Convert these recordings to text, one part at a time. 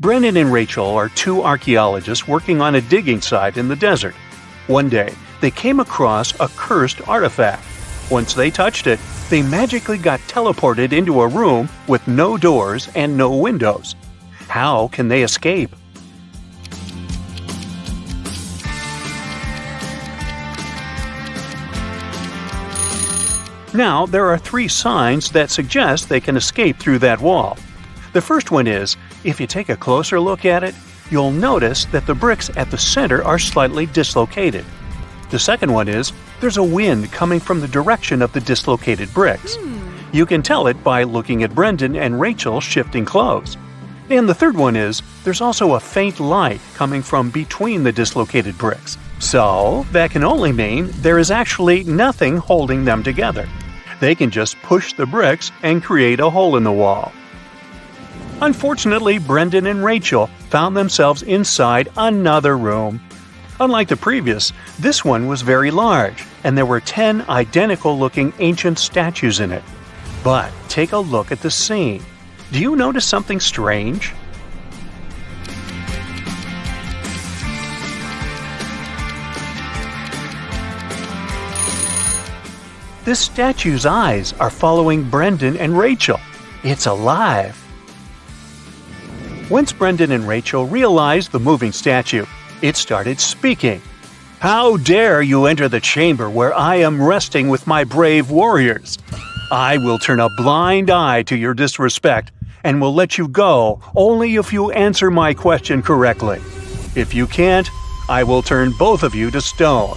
Brendan and Rachel are two archaeologists working on a digging site in the desert. One day, they came across a cursed artifact. Once they touched it, they magically got teleported into a room with no doors and no windows. How can they escape? Now, there are three signs that suggest they can escape through that wall. The first one is, if you take a closer look at it, you'll notice that the bricks at the center are slightly dislocated. The second one is, there's a wind coming from the direction of the dislocated bricks. You can tell it by looking at Brendan and Rachel shifting clothes. And the third one is, there's also a faint light coming from between the dislocated bricks. So, that can only mean there is actually nothing holding them together. They can just push the bricks and create a hole in the wall. Unfortunately, Brendan and Rachel found themselves inside another room. Unlike the previous, this one was very large, and there were 10 identical-looking ancient statues in it. But take a look at the scene. Do you notice something strange? This statue's eyes are following Brendan and Rachel. It's alive. Once Brendan and Rachel realized the moving statue, it started speaking. "How dare you enter the chamber where I am resting with my brave warriors? I will turn a blind eye to your disrespect and will let you go only if you answer my question correctly. If you can't, I will turn both of you to stone.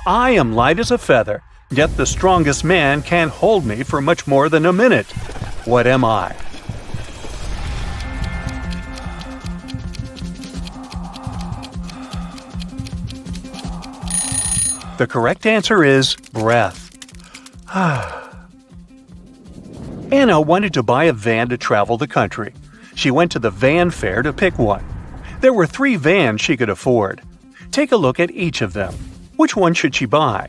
I am light as a feather, yet the strongest man can't hold me for much more than a minute. What am I?" The correct answer is breath. Anna wanted to buy a van to travel the country. She went to the van fair to pick one. There were 3 vans she could afford. Take a look at each of them. Which one should she buy?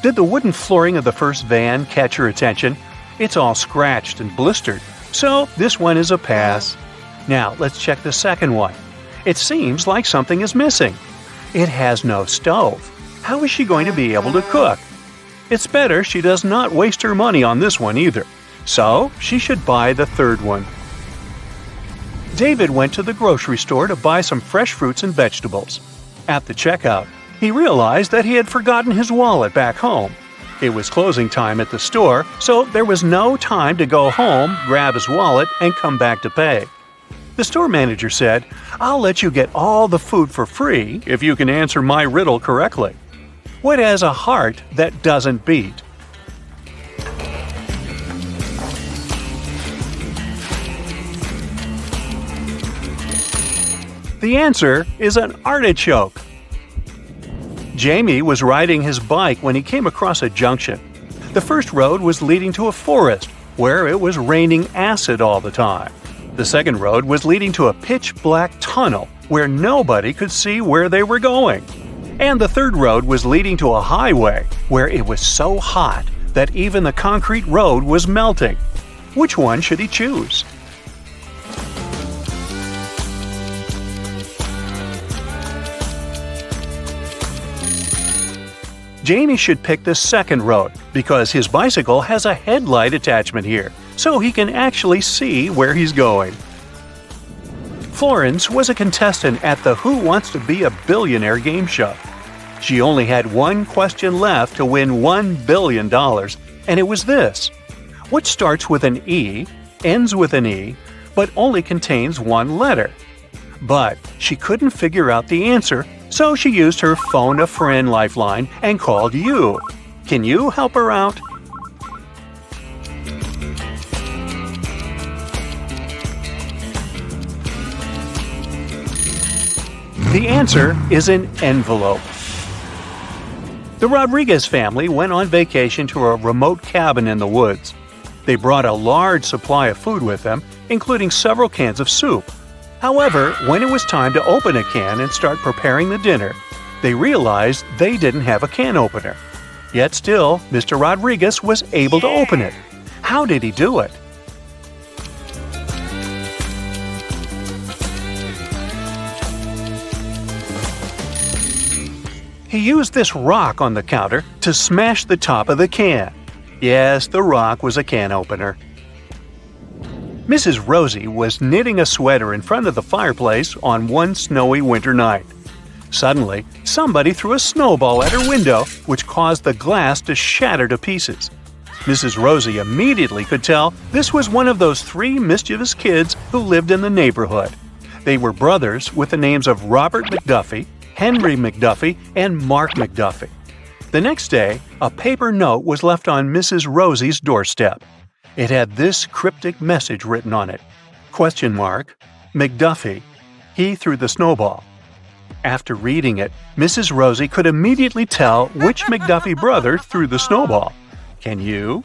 Did the wooden flooring of the first van catch your attention? It's all scratched and blistered, so this one is a pass. Now let's check the second one. It seems like something is missing. It has no stove. How is she going to be able to cook? It's better she does not waste her money on this one either, so she should buy the third one. David went to the grocery store to buy some fresh fruits and vegetables. At the checkout, he realized that he had forgotten his wallet back home. It was closing time at the store, so there was no time to go home, grab his wallet, and come back to pay. The store manager said, "I'll let you get all the food for free if you can answer my riddle correctly. What has a heart that doesn't beat?" The answer is an artichoke. Jamie was riding his bike when he came across a junction. The first road was leading to a forest where it was raining acid all the time. The second road was leading to a pitch-black tunnel where nobody could see where they were going. And the third road was leading to a highway where it was so hot that even the concrete road was melting. Which one should he choose? Jamie should pick the second road because his bicycle has a headlight attachment here, so he can actually see where he's going. Florence was a contestant at the Who Wants to Be a Billionaire game show. She only had one question left to win $1 billion, and it was this. What starts with an E, ends with an E, but only contains one letter? But she couldn't figure out the answer, so she used her phone-a-friend lifeline and called you. Can you help her out? The answer is an envelope. The Rodriguez family went on vacation to a remote cabin in the woods. They brought a large supply of food with them, including several cans of soup. However, when it was time to open a can and start preparing the dinner, they realized they didn't have a can opener. Yet still, Mr. Rodriguez was able to open it. How did he do it? He used this rock on the counter to smash the top of the can. Yes, the rock was a can opener. Mrs. Rosie was knitting a sweater in front of the fireplace on one snowy winter night. Suddenly, somebody threw a snowball at her window, which caused the glass to shatter to pieces. Mrs. Rosie immediately could tell this was one of those 3 mischievous kids who lived in the neighborhood. They were brothers with the names of Robert McDuffie, Henry McDuffie, and Mark McDuffie. The next day, a paper note was left on Mrs. Rosie's doorstep. It had this cryptic message written on it. ? McDuffie. He threw the snowball. After reading it, Mrs. Rosie could immediately tell which McDuffie brother threw the snowball. Can you?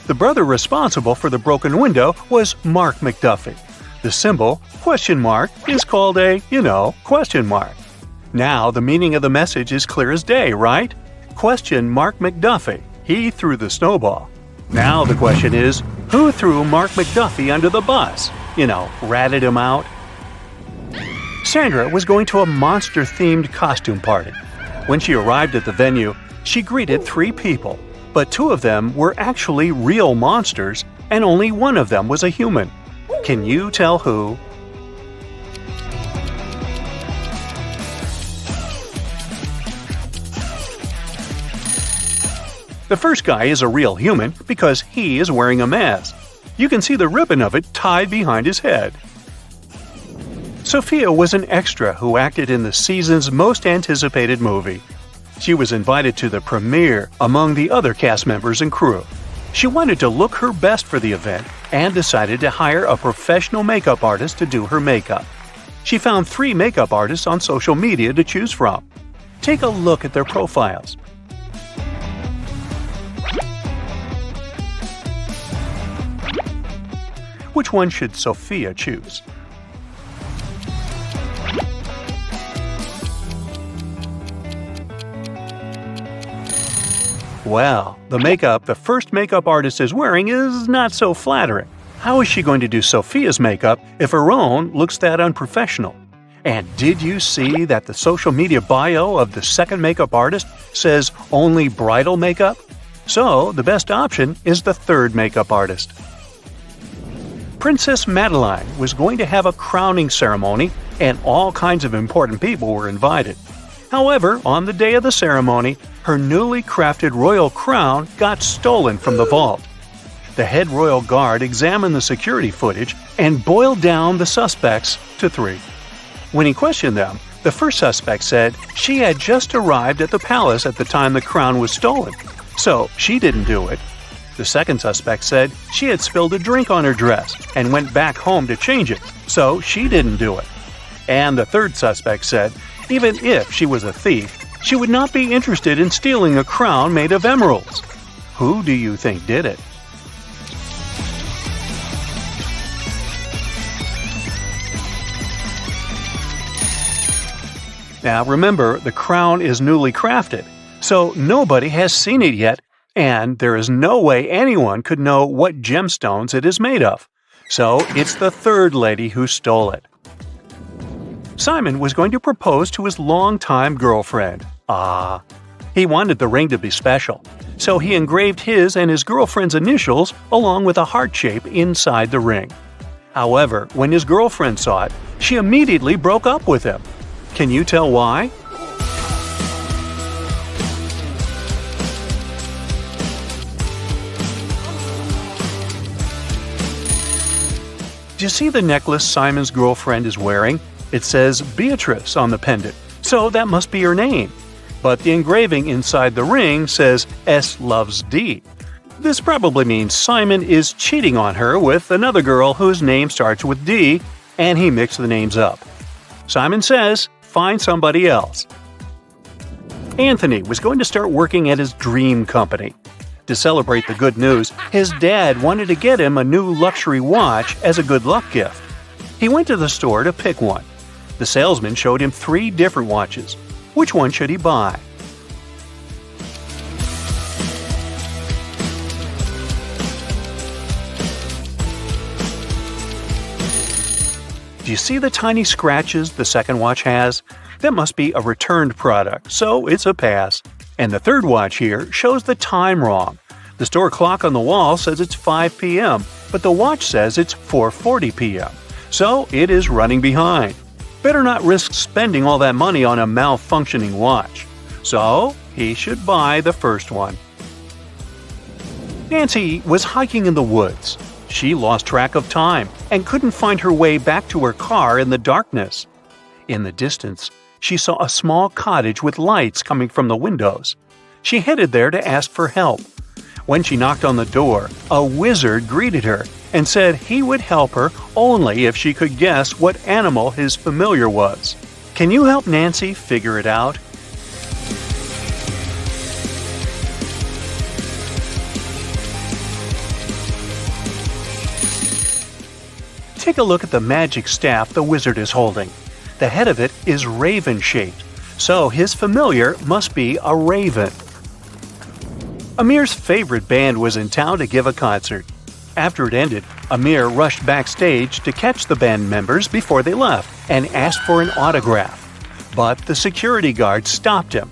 The brother responsible for the broken window was Mark McDuffie. The symbol, ? is called a, question mark. Now the meaning of the message is clear as day, right? ? McDuffie. He threw the snowball. Now the question is, who threw Mark McDuffie under the bus? Ratted him out? Sandra was going to a monster-themed costume party. When she arrived at the venue, she greeted 3 people, but 2 of them were actually real monsters, and only one of them was a human. Can you tell who? The first guy is a real human because he is wearing a mask. You can see the ribbon of it tied behind his head. Sophia was an extra who acted in the season's most anticipated movie. She was invited to the premiere among the other cast members and crew. She wanted to look her best for the event and decided to hire a professional makeup artist to do her makeup. She found 3 makeup artists on social media to choose from. Take a look at their profiles. Which one should Sophia choose? Well, the first makeup artist is wearing is not so flattering. How is she going to do Sophia's makeup if her own looks that unprofessional? And did you see that the social media bio of the second makeup artist says only bridal makeup? So, the best option is the third makeup artist. Princess Madeline was going to have a crowning ceremony, and all kinds of important people were invited. However, on the day of the ceremony, her newly crafted royal crown got stolen from the vault. The head royal guard examined the security footage and boiled down the suspects to 3. When he questioned them, the first suspect said she had just arrived at the palace at the time the crown was stolen, so she didn't do it. The second suspect said she had spilled a drink on her dress and went back home to change it, so she didn't do it. And the third suspect said even if she was a thief, she would not be interested in stealing a crown made of emeralds. Who do you think did it? Now remember, the crown is newly crafted, so nobody has seen it yet, and there is no way anyone could know what gemstones it is made of. So it's the third lady who stole it. Simon was going to propose to his longtime girlfriend. He wanted the ring to be special, so he engraved his and his girlfriend's initials along with a heart shape inside the ring. However, when his girlfriend saw it, she immediately broke up with him. Can you tell why? Do you see the necklace Simon's girlfriend is wearing? It says Beatrice on the pendant, so that must be her name. But the engraving inside the ring says S loves D. This probably means Simon is cheating on her with another girl whose name starts with D, and he mixed the names up. Simon says, find somebody else. Anthony was going to start working at his dream company. To celebrate the good news, his dad wanted to get him a new luxury watch as a good luck gift. He went to the store to pick one. The salesman showed him 3 different watches. Which one should he buy? Do you see the tiny scratches the second watch has? That must be a returned product, so it's a pass. And the third watch here shows the time wrong. The store clock on the wall says it's 5 p.m., but the watch says it's 4:40 p.m., so it is running behind. Better not risk spending all that money on a malfunctioning watch. So he should buy the first one. Nancy was hiking in the woods. She lost track of time and couldn't find her way back to her car in the darkness. In the distance, she saw a small cottage with lights coming from the windows. She headed there to ask for help. When she knocked on the door, a wizard greeted her and said he would help her only if she could guess what animal his familiar was. Can you help Nancy figure it out? Take a look at the magic staff the wizard is holding. The head of it is raven-shaped, so his familiar must be a raven. Amir's favorite band was in town to give a concert. After it ended, Amir rushed backstage to catch the band members before they left and asked for an autograph. But the security guard stopped him.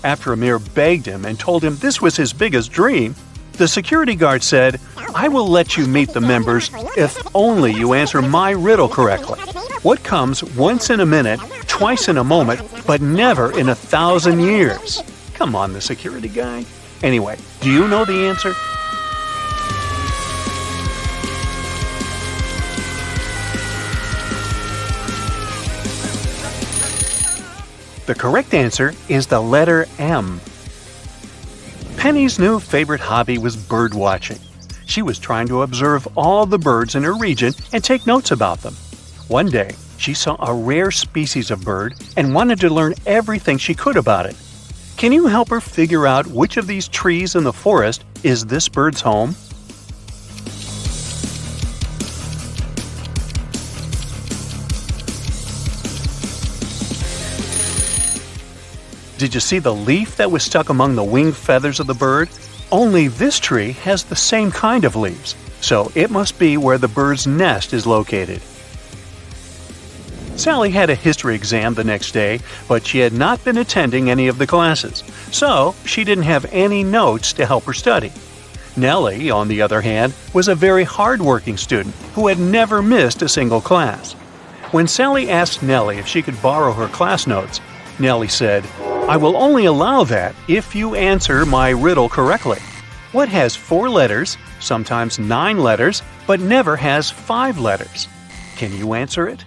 After Amir begged him and told him this was his biggest dream, the security guard said, "I will let you meet the members if only you answer my riddle correctly. What comes once in a minute, twice in a moment, but never in 1,000 years?" Come on, the security guy. Anyway, do you know the answer? The correct answer is the letter M. Penny's new favorite hobby was bird watching. She was trying to observe all the birds in her region and take notes about them. One day, she saw a rare species of bird and wanted to learn everything she could about it. Can you help her figure out which of these trees in the forest is this bird's home? Did you see the leaf that was stuck among the wing feathers of the bird? Only this tree has the same kind of leaves, so it must be where the bird's nest is located. Sally had a history exam the next day, but she had not been attending any of the classes, so she didn't have any notes to help her study. Nellie, on the other hand, was a very hard-working student who had never missed a single class. When Sally asked Nellie if she could borrow her class notes, Nellie said, "I will only allow that if you answer my riddle correctly. What has 4 letters, sometimes 9 letters, but never has 5 letters? Can you answer it?"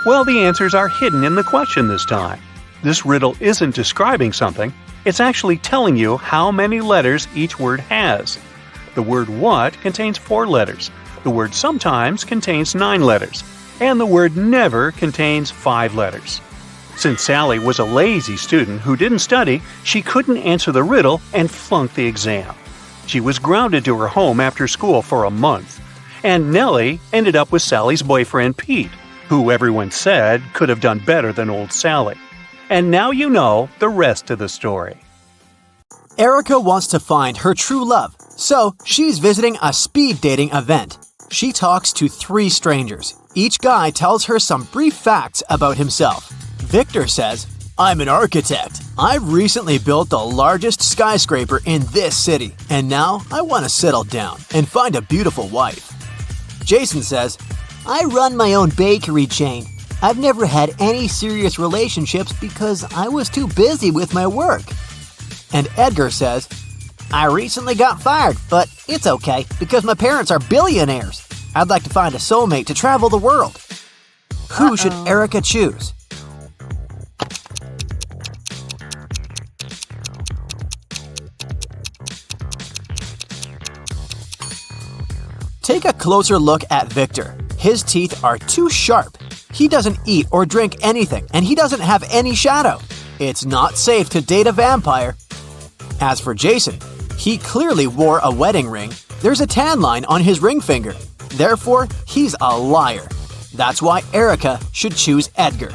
Well, the answers are hidden in the question this time. This riddle isn't describing something, it's actually telling you how many letters each word has. The word what contains 4 letters, the word sometimes contains 9 letters, and the word never contains 5 letters. Since Sally was a lazy student who didn't study, she couldn't answer the riddle and flunked the exam. She was grounded to her home after school for a month. And Nellie ended up with Sally's boyfriend Pete, who everyone said could have done better than old Sally. And now you know the rest of the story. Erica wants to find her true love, so she's visiting a speed dating event. She talks to 3 strangers. Each guy tells her some brief facts about himself. Victor says, "I'm an architect. I've recently built the largest skyscraper in this city, and now I want to settle down and find a beautiful wife." Jason says, "I run my own bakery chain. I've never had any serious relationships because I was too busy with my work." And Edgar says, "I recently got fired, but it's okay because my parents are billionaires. I'd like to find a soulmate to travel the world." Who should Erica choose? Take a closer look at Victor. His teeth are too sharp. He doesn't eat or drink anything, and he doesn't have any shadow. It's not safe to date a vampire. As for Jason, he clearly wore a wedding ring. There's a tan line on his ring finger. Therefore, he's a liar. That's why Erica should choose Edgar.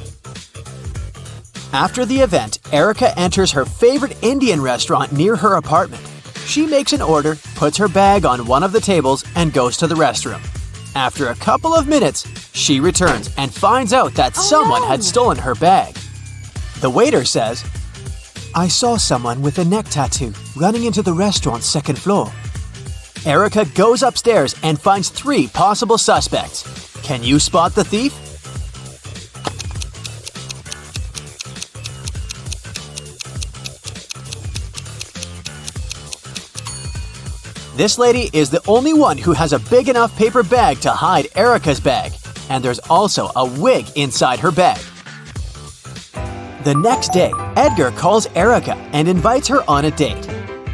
After the event, Erica enters her favorite Indian restaurant near her apartment. She makes an order, puts her bag on one of the tables, and goes to the restroom. After a couple of minutes, she returns and finds out that someone had stolen her bag. The waiter says, "I saw someone with a neck tattoo running into the restaurant's second floor." Erica goes upstairs and finds 3 possible suspects. Can you spot the thief? This lady is the only one who has a big enough paper bag to hide Erica's bag, and there's also a wig inside her bag. The next day, Edgar calls Erica and invites her on a date.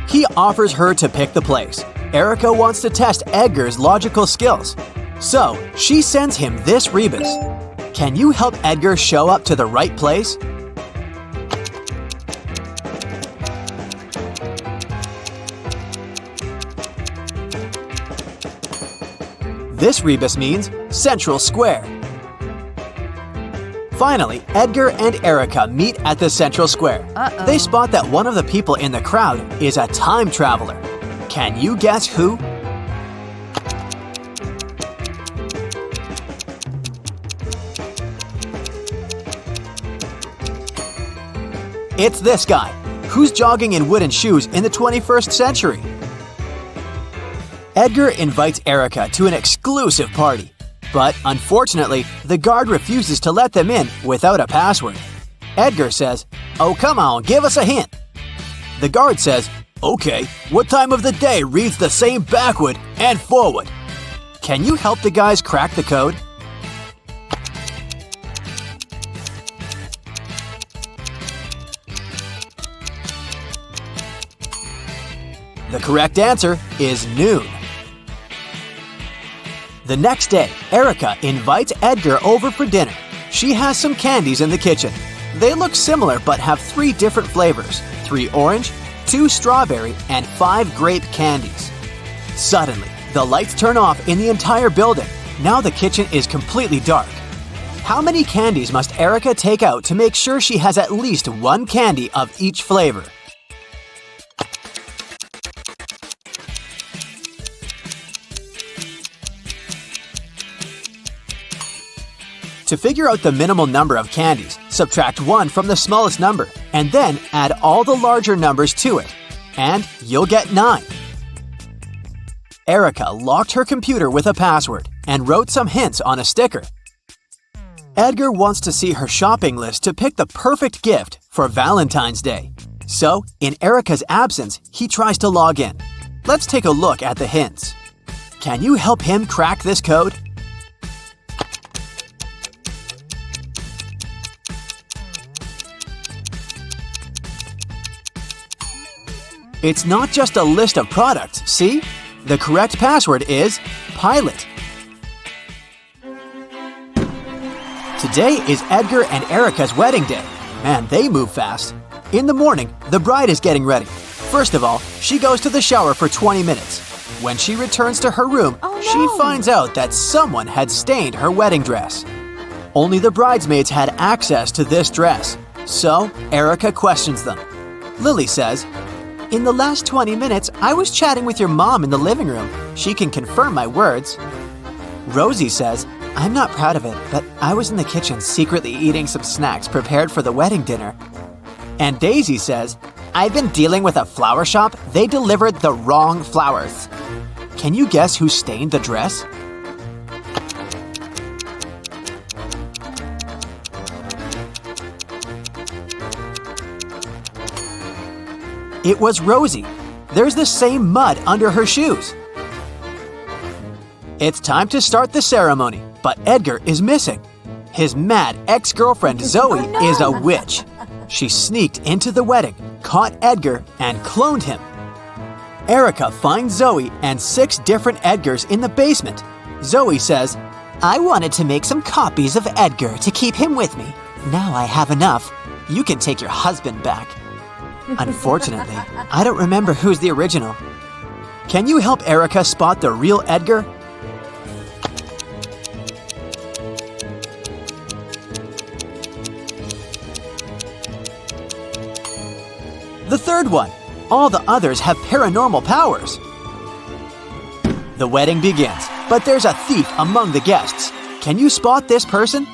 He offers her to pick the place. Erica wants to test Edgar's logical skills, so she sends him this rebus. Can you help Edgar show up to the right place? This rebus means Central Square. Finally, Edgar and Erica meet at the Central Square. They spot that one of the people in the crowd is a time traveler. Can you guess who? It's this guy, who's jogging in wooden shoes in the 21st century. Edgar invites Erica to an exclusive party, but unfortunately, the guard refuses to let them in without a password. Edgar says, "Oh, come on, give us a hint." The guard says, "Okay, what time of the day reads the same backward and forward?" Can you help the guys crack the code? The correct answer is noon. The next day, Erica invites Edgar over for dinner. She has some candies in the kitchen. They look similar but have 3 different flavors: 3 orange, 2 strawberry, and 5 grape candies. Suddenly, the lights turn off in the entire building. Now the kitchen is completely dark. How many candies must Erica take out to make sure she has at least 1 candy of each flavor? To figure out the minimal number of candies, subtract 1 from the smallest number, and then add all the larger numbers to it, and you'll get 9. Erica locked her computer with a password and wrote some hints on a sticker. Edgar wants to see her shopping list to pick the perfect gift for Valentine's Day. So, in Erica's absence, he tries to log in. Let's take a look at the hints. Can you help him crack this code? It's not just a list of products, see? The correct password is Pilot. Today is Edgar and Erica's wedding day. Man, they move fast. In the morning, the bride is getting ready. First of all, she goes to the shower for 20 minutes. When she returns to her room, she finds out that someone had stained her wedding dress. Only the bridesmaids had access to this dress, so Erica questions them. Lily says, "In the last 20 minutes, I was chatting with your mom in the living room. She can confirm my words." Rosie says, "I'm not proud of it, but I was in the kitchen secretly eating some snacks prepared for the wedding dinner." And Daisy says, "I've been dealing with a flower shop. They delivered the wrong flowers." Can you guess who stained the dress? It was Rosie. There's the same mud under her shoes. It's time to start the ceremony, but Edgar is missing. His mad ex-girlfriend Zoe is a witch. She sneaked into the wedding, caught Edgar, and cloned him. Erica finds Zoe and 6 different Edgars in the basement. Zoe says, "I wanted to make some copies of Edgar to keep him with me. Now I have enough." you can take your husband back. Unfortunately, I don't remember who's the original. Can you help Erica spot the real Edgar? The third one. All the others have paranormal powers. The wedding begins, but there's a thief among the guests. Can you spot this person?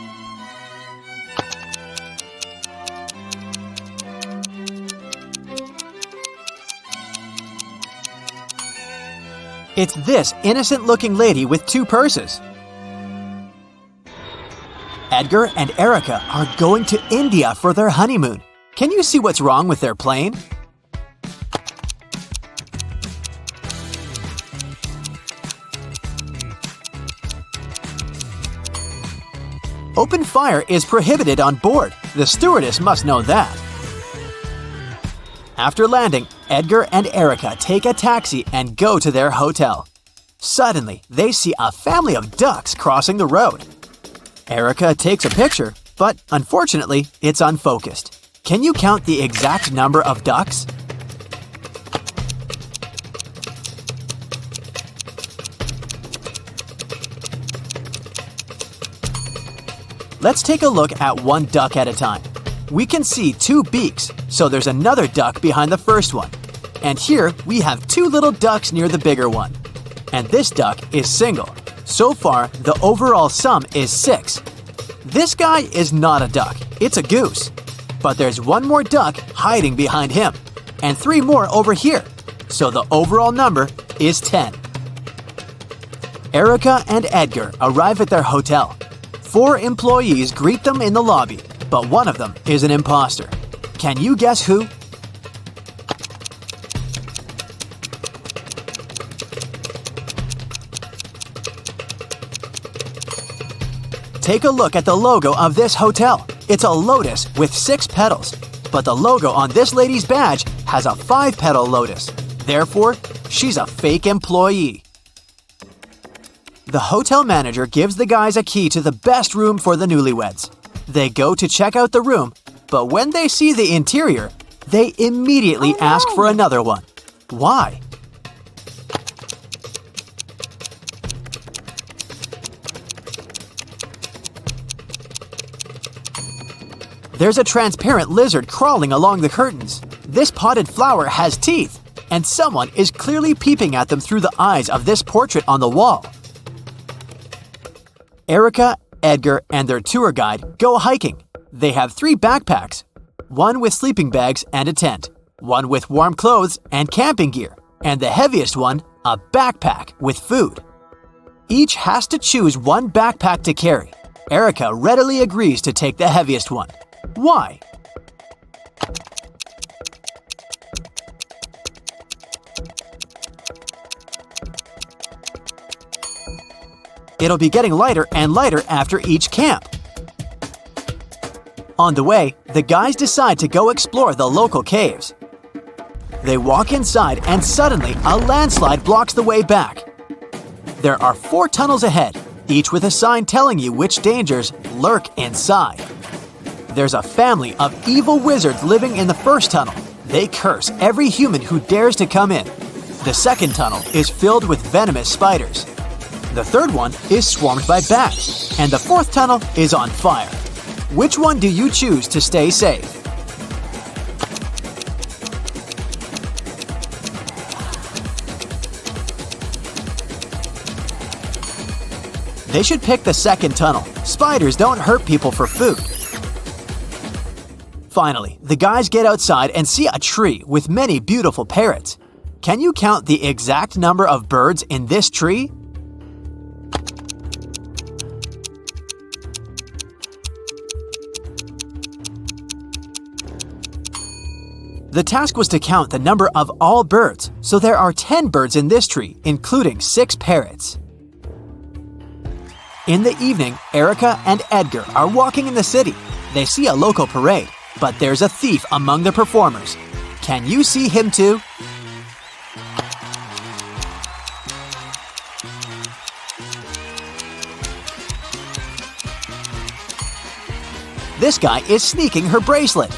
It's this innocent-looking lady with 2 purses. Edgar and Erica are going to India for their honeymoon. Can you see what's wrong with their plane? Open fire is prohibited on board. The stewardess must know that. After landing, Edgar and Erica take a taxi and go to their hotel. Suddenly, they see a family of ducks crossing the road. Erica takes a picture, but unfortunately, it's unfocused. Can you count the exact number of ducks? Let's take a look at one duck at a time. We can see 2 beaks, so there's another duck behind the first one. And here we have 2 little ducks near the bigger one. And this duck is single. So far, the overall sum is 6. This guy is not a duck, it's a goose. But there's 1 more duck hiding behind him, and 3 more over here. So the overall number is 10. Erica and Edgar arrive at their hotel. 4 employees greet them in the lobby, but one of them is an imposter. Can you guess who? Take a look at the logo of this hotel. It's a lotus with 6 petals, but the logo on this lady's badge has a 5-petal lotus. Therefore, she's a fake employee. The hotel manager gives the guys a key to the best room for the newlyweds. They go to check out the room, but when they see the interior, they immediately ask for another one. Why? There's a transparent lizard crawling along the curtains. This potted flower has teeth, and someone is clearly peeping at them through the eyes of this portrait on the wall. Erica, Edgar, and their tour guide go hiking. They have 3 backpacks, 1 with sleeping bags and a tent, 1 with warm clothes and camping gear, and the heaviest one, a backpack with food. Each has to choose 1 backpack to carry. Erica readily agrees to take the heaviest one. Why? It'll be getting lighter and lighter after each camp. On the way, the guys decide to go explore the local caves. They walk inside and suddenly a landslide blocks the way back. There are 4 tunnels ahead, each with a sign telling you which dangers lurk inside. There's a family of evil wizards living in the first tunnel. They curse every human who dares to come in. The second tunnel is filled with venomous spiders. The third one is swarmed by bats, and the 4th tunnel is on fire. Which one do you choose to stay safe? They should pick the second tunnel. Spiders don't hurt people for food. Finally, the guys get outside and see a tree with many beautiful parrots. Can you count the exact number of birds in this tree? The task was to count the number of all birds, so there are 10 birds in this tree, including 6 parrots. In the evening, Erica and Edgar are walking in the city. They see a local parade, but there's a thief among the performers. Can you see him too? This guy is sneaking her bracelet.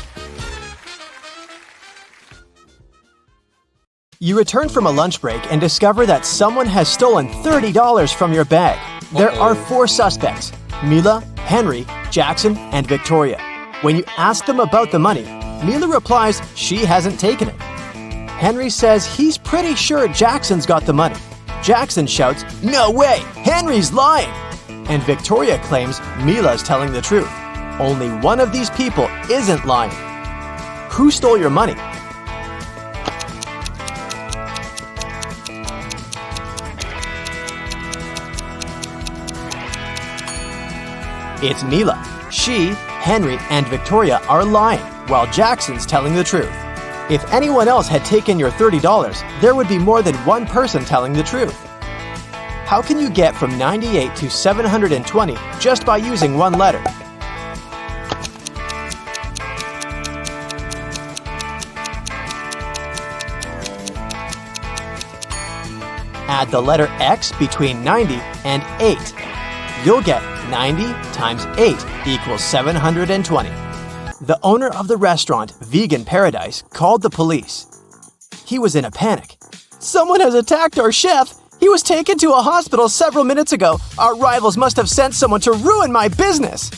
You return from a lunch break and discover that someone has stolen $30 from your bag. There are 4 suspects: Mila, Henry, Jackson, and Victoria. When you ask them about the money, Mila replies she hasn't taken it. Henry says he's pretty sure Jackson's got the money. Jackson shouts, "No way! Henry's lying!" And Victoria claims Mila's telling the truth. Only one of these people isn't lying. Who stole your money? It's Mila. She, Henry, and Victoria are lying, while Jackson's telling the truth. If anyone else had taken your $30, there would be more than one person telling the truth. How can you get from 98 to 720 just by using one letter? Add the letter X between 90 and 8. You'll get 90 times 8 equals 720. The owner of the restaurant, Vegan Paradise, called the police. He was in a panic. "Someone has attacked our chef! He was taken to a hospital several minutes ago. Our rivals must have sent someone to ruin my business!"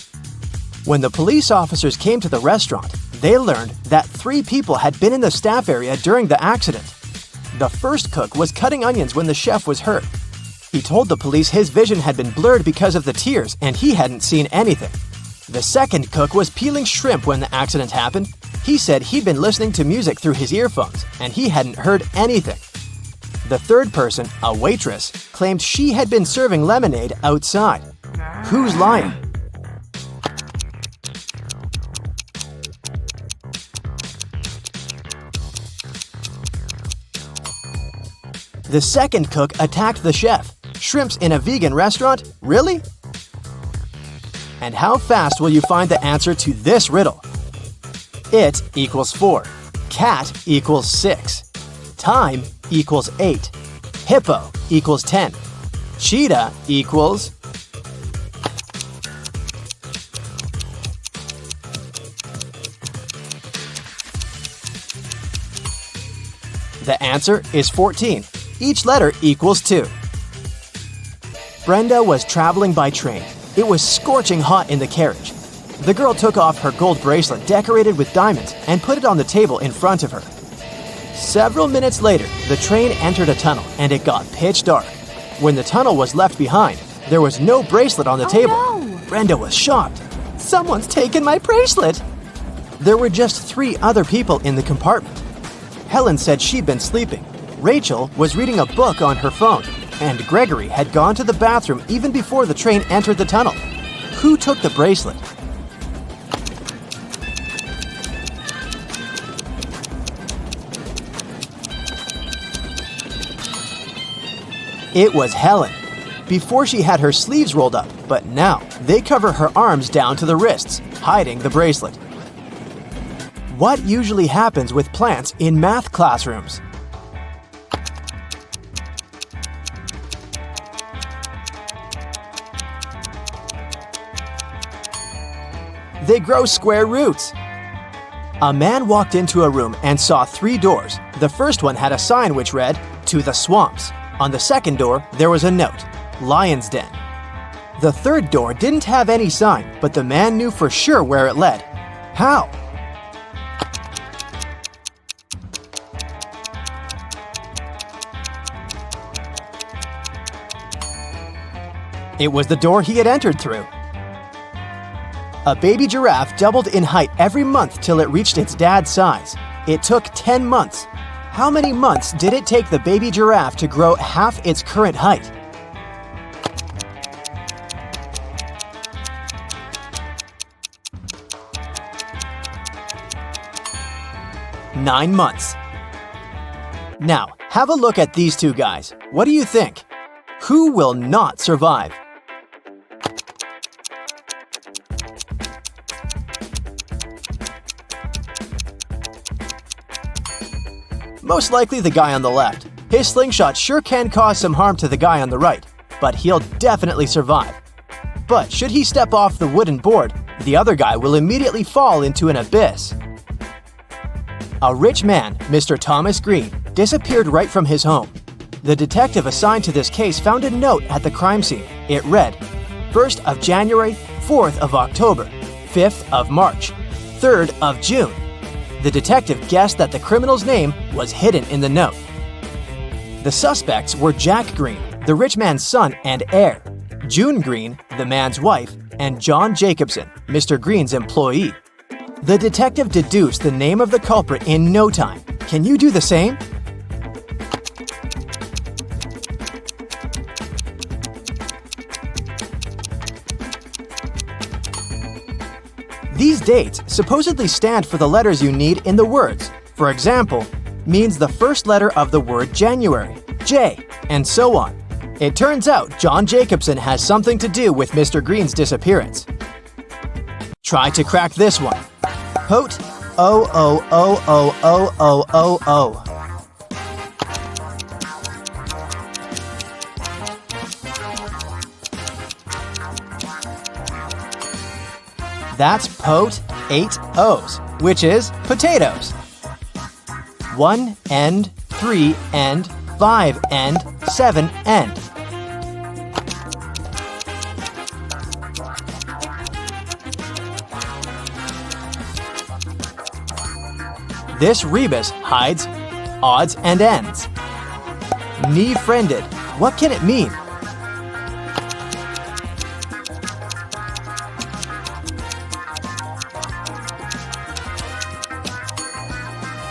When the police officers came to the restaurant, they learned that 3 people had been in the staff area during the accident. The first cook was cutting onions when the chef was hurt. He told the police his vision had been blurred because of the tears and he hadn't seen anything. The second cook was peeling shrimp when the accident happened. He said he'd been listening to music through his earphones and he hadn't heard anything. The third person, a waitress, claimed she had been serving lemonade outside. Who's lying? The second cook attacked the chef. Shrimps in a vegan restaurant? Really? And how fast will you find the answer to this riddle? It equals 4. Cat equals 6. Time equals 8. Hippo equals 10. Cheetah equals... The answer is 14. Each letter equals 2. Brenda was traveling by train. It was scorching hot in the carriage. The girl took off her gold bracelet decorated with diamonds and put it on the table in front of her. Several minutes later, the train entered a tunnel and it got pitch dark. When the tunnel was left behind, there was no bracelet on the table. No. Brenda was shocked. "Someone's taken my bracelet!" There were just 3 other people in the compartment. Helen said she'd been sleeping. Rachel was reading a book on her phone, and Gregory had gone to the bathroom even before the train entered the tunnel. Who took the bracelet? It was Helen. Before she had her sleeves rolled up, but now they cover her arms down to the wrists, hiding the bracelet. What usually happens with plants in math classrooms? They grow square roots. A man walked into a room and saw 3 doors. The first one had a sign which read, "To the swamps." On the second door, there was a note, "Lion's Den." The third door didn't have any sign, but the man knew for sure where it led. How? It was the door he had entered through. A baby giraffe doubled in height every month till it reached its dad's size. It took 10 months. How many months did it take the baby giraffe to grow half its current height? Nine months. Now, have a look at these 2 guys. What do you think? Who will not survive? Most likely the guy on the left. His slingshot sure can cause some harm to the guy on the right, but he'll definitely survive. But should he step off the wooden board, the other guy will immediately fall into an abyss. A rich man, Mr. Thomas Green, disappeared right from his home. The detective assigned to this case found a note at the crime scene. It read, 1st of January, 4th of October, 5th of March, 3rd of June. The detective guessed that the criminal's name was hidden in the note. The suspects were Jack Green, the rich man's son and heir, June Green, the man's wife, and John Jacobson, Mr. Green's employee. The detective deduced the name of the culprit in no time. Can you do the same? These dates supposedly stand for the letters you need in the words. For example, means the first letter of the word January, J, and so on. It turns out John Jacobson has something to do with Mr. Green's disappearance. Try to crack this one. Pote O. That's Pote 8 O's, which is potatoes. 1 end, 3 end, 5 end, 7 end. This rebus hides odds and ends. Knee-friended. What can it mean?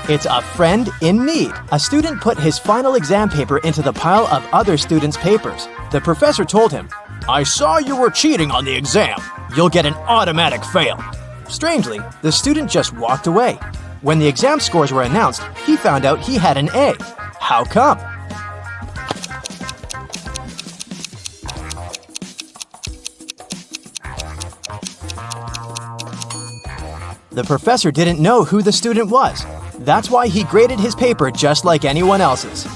It's a friend in need. A student put his final exam paper into the pile of other students' papers. The professor told him, "I saw you were cheating on the exam. You'll get an automatic fail." Strangely, the student just walked away. When the exam scores were announced, he found out he had an A. How come? The professor didn't know who the student was. That's why he graded his paper just like anyone else's.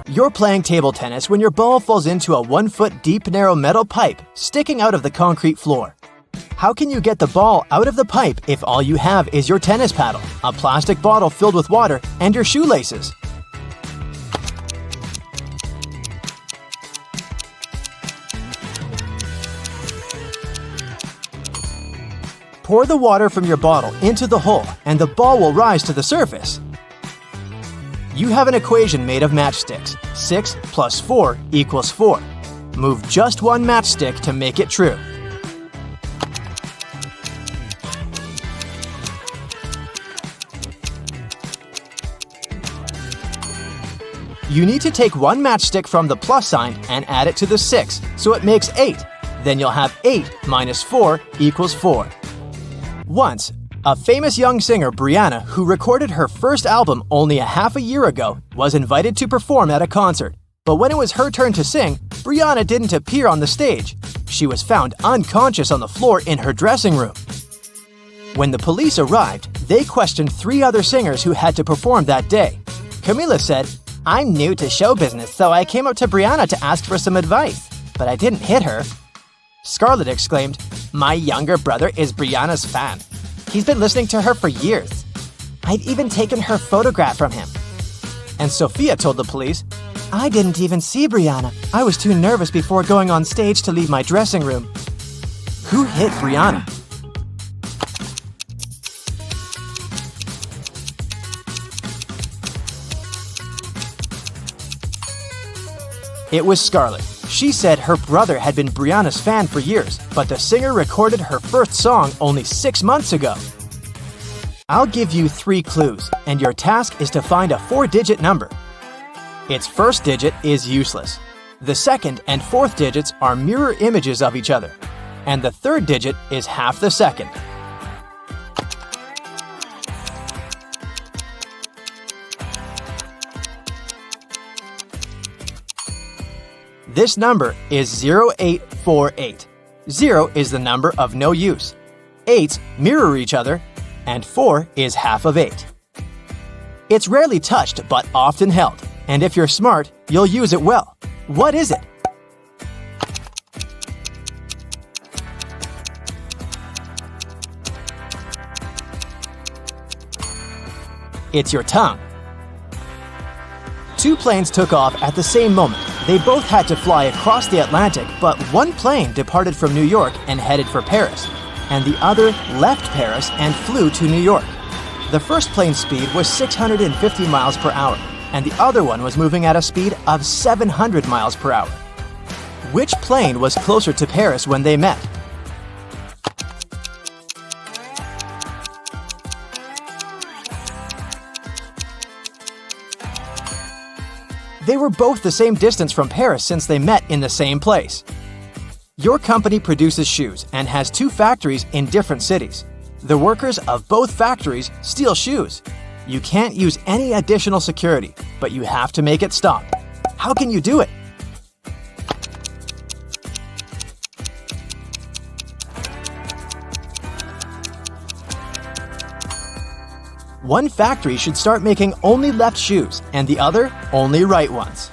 You're playing table tennis when your ball falls into a 1-foot deep narrow metal pipe sticking out of the concrete floor. How can you get the ball out of the pipe if all you have is your tennis paddle, a plastic bottle filled with water, and your shoelaces? Pour the water from your bottle into the hole and the ball will rise to the surface. You have an equation made of matchsticks. 6 plus 4 equals 4. Move just one matchstick to make it true. You need to take one matchstick from the plus sign and add it to the 6, so it makes 8. Then you'll have 8 minus 4 equals 4. Once, a famous young singer, Brianna, who recorded her first album only a half a year ago, was invited to perform at a concert. But when it was her turn to sing, Brianna didn't appear on the stage. She was found unconscious on the floor in her dressing room. When the police arrived, they questioned 3 other singers who had to perform that day. Camila said, "I'm new to show business, so I came up to Brianna to ask for some advice, but I didn't hit her." Scarlett exclaimed, "My younger brother is Brianna's fan. He's been listening to her for years. I'd even taken her photograph from him." And Sophia told the police, "I didn't even see Brianna. I was too nervous before going on stage to leave my dressing room." Who hit Brianna? It was Scarlett. She said her brother had been Brianna's fan for years, but the singer recorded her first song only 6 months ago. I'll give you 3 clues, and your task is to find a 4-digit number. Its first digit is useless. The second and fourth digits are mirror images of each other, and the third digit is half the second. This number is 0848. 0 is the number of no use. 8s mirror each other, and 4 is half of 8. It's rarely touched but often held, and if you're smart, you'll use it well. What is it? It's your tongue. Two planes took off at the same moment. They both had to fly across the Atlantic, but one plane departed from New York and headed for Paris, and the other left Paris and flew to New York. The first plane's speed was 650 miles per hour, and the other one was moving at a speed of 700 miles per hour. Which plane was closer to Paris when they met? They were both the same distance from Paris since they met in the same place. Your company produces shoes and has two factories in different cities. The workers of both factories steal shoes. You can't use any additional security, but you have to make it stop. How can you do it? One factory should start making only left shoes and the other only right ones.